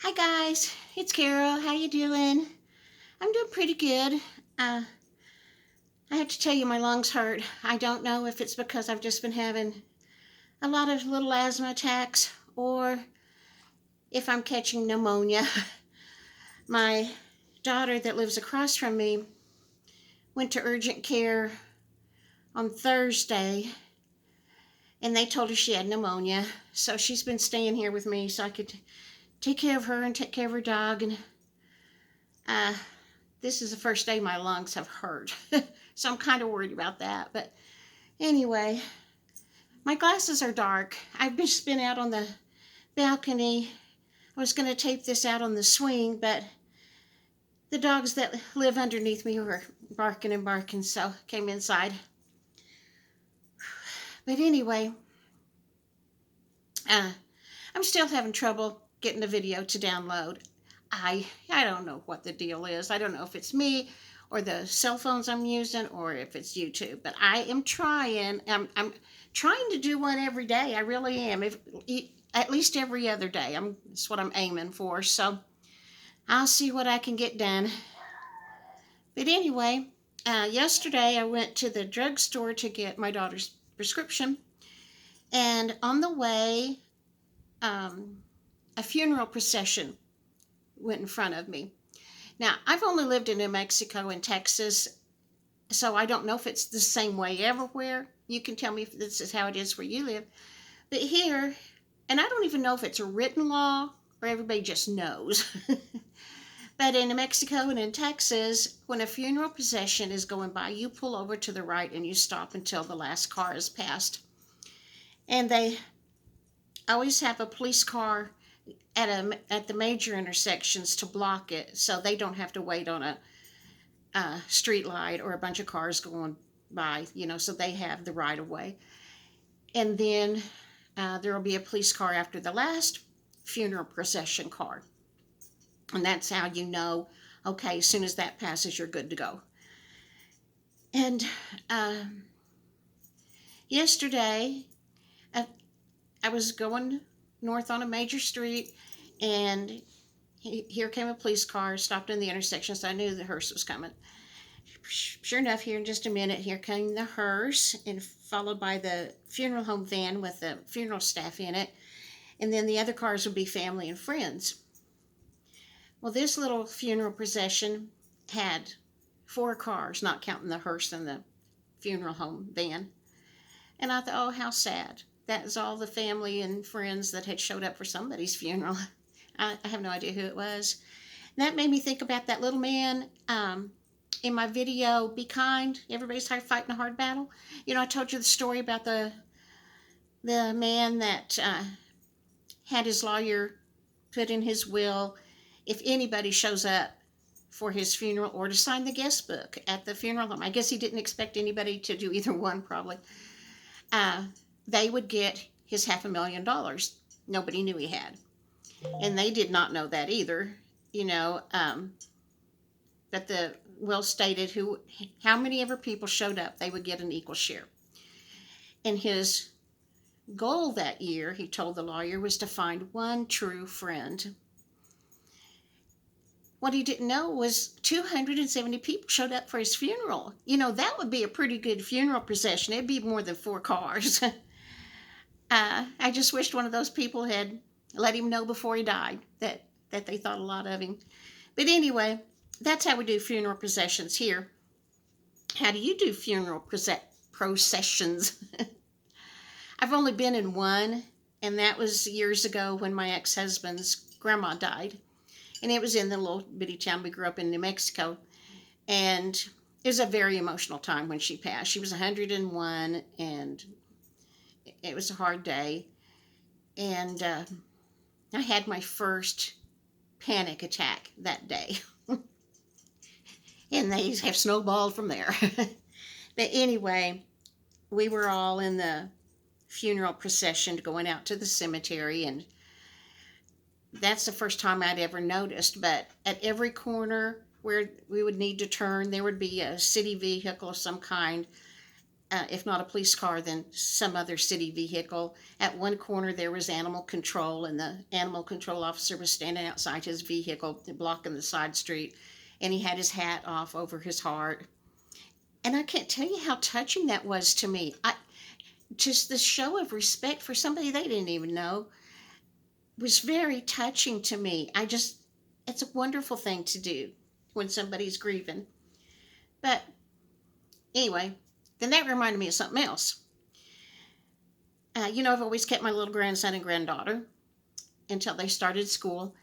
Hi guys, it's Carol. How you doing? I'm doing pretty good. Uh, I have to tell you my lungs hurt. I don't know if it's because I've just been having a lot of little asthma attacks or if I'm catching pneumonia. My daughter that lives across from me went to urgent care on Thursday and they told her she had pneumonia. So she's been staying here with me so I could take care of her and take care of her dog. And uh, this is the first day my lungs have hurt. So I'm kind of worried about that. But anyway, my glasses are dark. I've just been out on the balcony. I was going to tape this out on the swing, but the dogs that live underneath me were barking and barking, so I came inside. But anyway, I'm still having trouble getting the video to download. I don't know what the deal is. I don't know if it's me or the cell phones I'm using or if it's YouTube. But I am trying. I'm trying to do one every day. I really am. If at least every other day. That's what I'm aiming for. So I'll see what I can get done. But anyway, yesterday I went to the drugstore to get my daughter's prescription, and on the way, a funeral procession went in front of me. Now, I've only lived in New Mexico and Texas, so I don't know if it's the same way everywhere. You can tell me if this is how it is where you live. But here, and I don't even know if it's a written law or everybody just knows. But in New Mexico and in Texas, when a funeral procession is going by, you pull over to the right and you stop until the last car is passed. And they always have a police car at the major intersections to block it, so they don't have to wait on a street light or a bunch of cars going by, so they have the right of way. And then there will be a police car after the last funeral procession car. And that's how you know, okay, as soon as that passes, you're good to go. And yesterday, I was going north on a major street, and here came a police car, stopped in the intersection, so I knew the hearse was coming. Sure enough, here in just a minute, here came the hearse, and followed by the funeral home van with the funeral staff in it, and then the other cars would be family and friends. Well, this little funeral procession had 4 cars, not counting the hearse and the funeral home van. And I thought, oh, how sad. That was all the family and friends that had showed up for somebody's funeral. I have no idea who it was. And that made me think about that little man in my video, Be Kind, Everybody's Fighting a Hard Battle. I told you the story about the man that had his lawyer put in his will, if anybody shows up for his funeral or to sign the guest book at the funeral home. I guess he didn't expect anybody to do either one, probably. They would get his $500,000. Nobody knew he had. And they did not know that either, but the will stated how many ever people showed up, they would get an equal share. And his goal that year, he told the lawyer, was to find one true friend. What he didn't know was 270 people showed up for his funeral. That would be a pretty good funeral procession. It'd be more than 4 cars. I just wished one of those people had let him know before he died that they thought a lot of him. But anyway, that's how we do funeral processions here. How do you do funeral processions? I've only been in one, and that was years ago when my ex-husband's grandma died. And it was in the little bitty town we grew up in, New Mexico. And it was a very emotional time when she passed. She was 101, and it was a hard day. And I had my first panic attack that day. And they have snowballed from there. But anyway, we were all in the funeral procession going out to the cemetery, and that's the first time I'd ever noticed. But at every corner where we would need to turn, there would be a city vehicle of some kind if not a police car, then some other city vehicle. At one corner, there was animal control, and the animal control officer was standing outside his vehicle, blocking the side street, and he had his hat off over his heart. And I can't tell you how touching that was to me. Just the show of respect for somebody they didn't even know was very touching to me. It's a wonderful thing to do when somebody's grieving. But anyway, then that reminded me of something else. I've always kept my little grandson and granddaughter until they started school.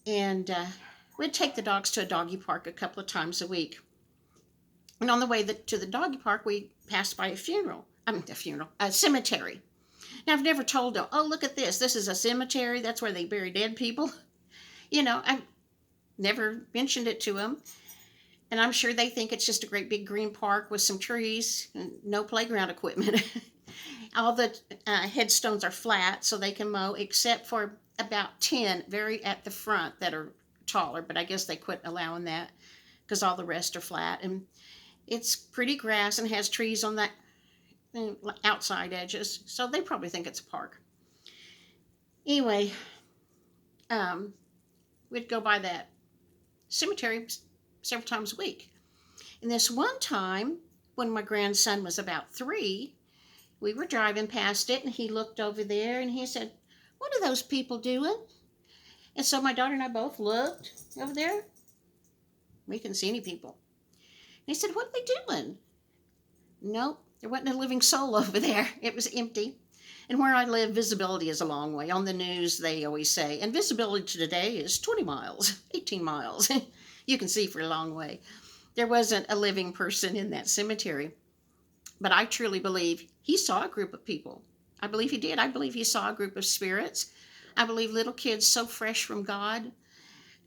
And we'd take the dogs to a doggy park a couple of times a week. And on the way to the doggy park, we passed by a cemetery. Now, I've never told them, oh, look at this. This is a cemetery. That's where they bury dead people. I've never mentioned it to them. And I'm sure they think it's just a great big green park with some trees and no playground equipment. All the headstones are flat so they can mow, except for about 10 very at the front that are taller. But I guess they quit allowing that because all the rest are flat. And it's pretty grass and has trees on that outside edges, so they probably think it's a park. Anyway, we'd go by that cemetery several times a week. And this one time, when my grandson was about 3, we were driving past it, and he looked over there, and he said, "What are those people doing?" And so my daughter and I both looked over there. We couldn't see any people. And he said, "What are they doing?" Nope. There wasn't a living soul over there. It was empty. And where I live, visibility is a long way. On the news, they always say, and visibility today is 20 miles, 18 miles. You can see for a long way. There wasn't a living person in that cemetery. But I truly believe he saw a group of people. I believe he did. I believe he saw a group of spirits. I believe little kids so fresh from God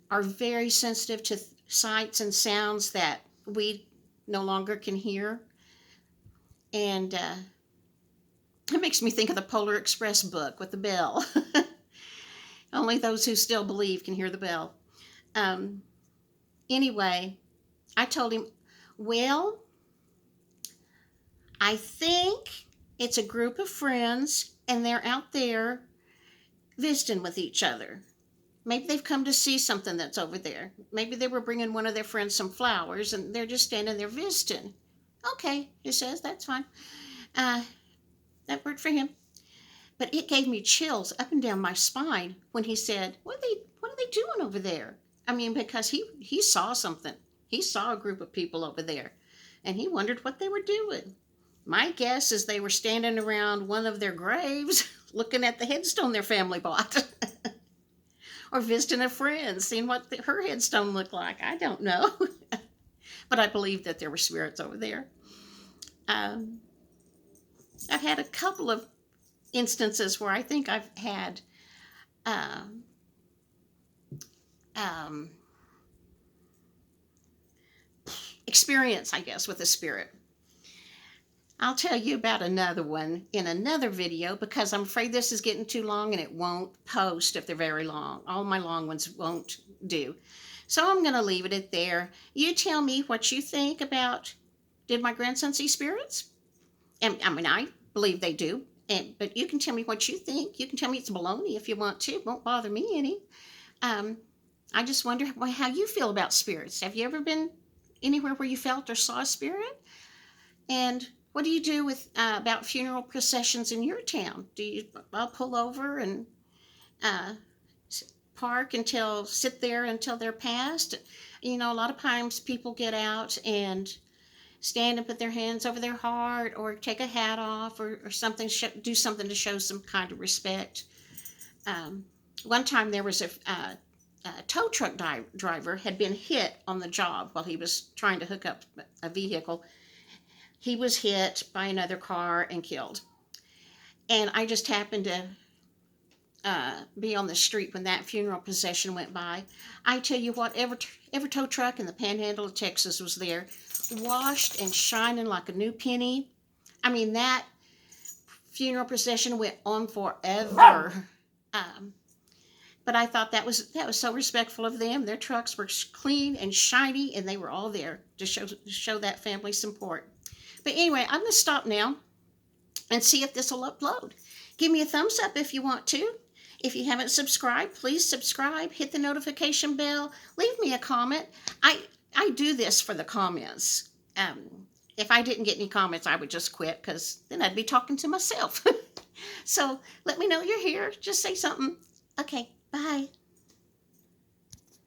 are very sensitive to sights and sounds that we no longer can hear. And it makes me think of the Polar Express book with the bell. Only those who still believe can hear the bell. Anyway, I told him, well, I think it's a group of friends and they're out there visiting with each other. Maybe they've come to see something that's over there. Maybe they were bringing one of their friends some flowers and they're just standing there visiting. Okay, he says, that's fine. That worked for him. But it gave me chills up and down my spine when he said, what are they doing over there? I mean, because he saw something. He saw a group of people over there, and he wondered what they were doing. My guess is they were standing around one of their graves, looking at the headstone their family bought. Or visiting a friend, seeing what her headstone looked like. I don't know. But I believe that there were spirits over there. I've had a couple of instances where I think I've had experience, I guess, with a spirit. I'll tell you about another one in another video because I'm afraid this is getting too long and it won't post if they're very long. All my long ones won't do. So I'm going to leave it at there. You tell me what you think about, did my grandson see spirits? And I mean, I believe they do. But you can tell me what you think. You can tell me it's baloney if you want to. It won't bother me any. I just wonder how you feel about spirits. Have you ever been anywhere where you felt or saw a spirit? And what do you do with about funeral processions in your town? Do you pull over and park sit there until they're passed? You know, a lot of times people get out and stand and put their hands over their heart or take a hat off or something, do something to show some kind of respect. One time there was a tow truck driver had been hit on the job while he was trying to hook up a vehicle. He was hit by another car and killed. And I just happened to be on the street when that funeral procession went by. I tell you what, every tow truck in the panhandle of Texas was there, washed and shining like a new penny. I mean, that funeral procession went on forever. But I thought that was so respectful of them. Their trucks were clean and shiny, and they were all there to show that family support. But anyway, I'm going to stop now and see if this will upload. Give me a thumbs up if you want to. If you haven't subscribed, please subscribe. Hit the notification bell. Leave me a comment. I do this for the comments. If I didn't get any comments, I would just quit because then I'd be talking to myself. So let me know you're here. Just say something. Okay, bye.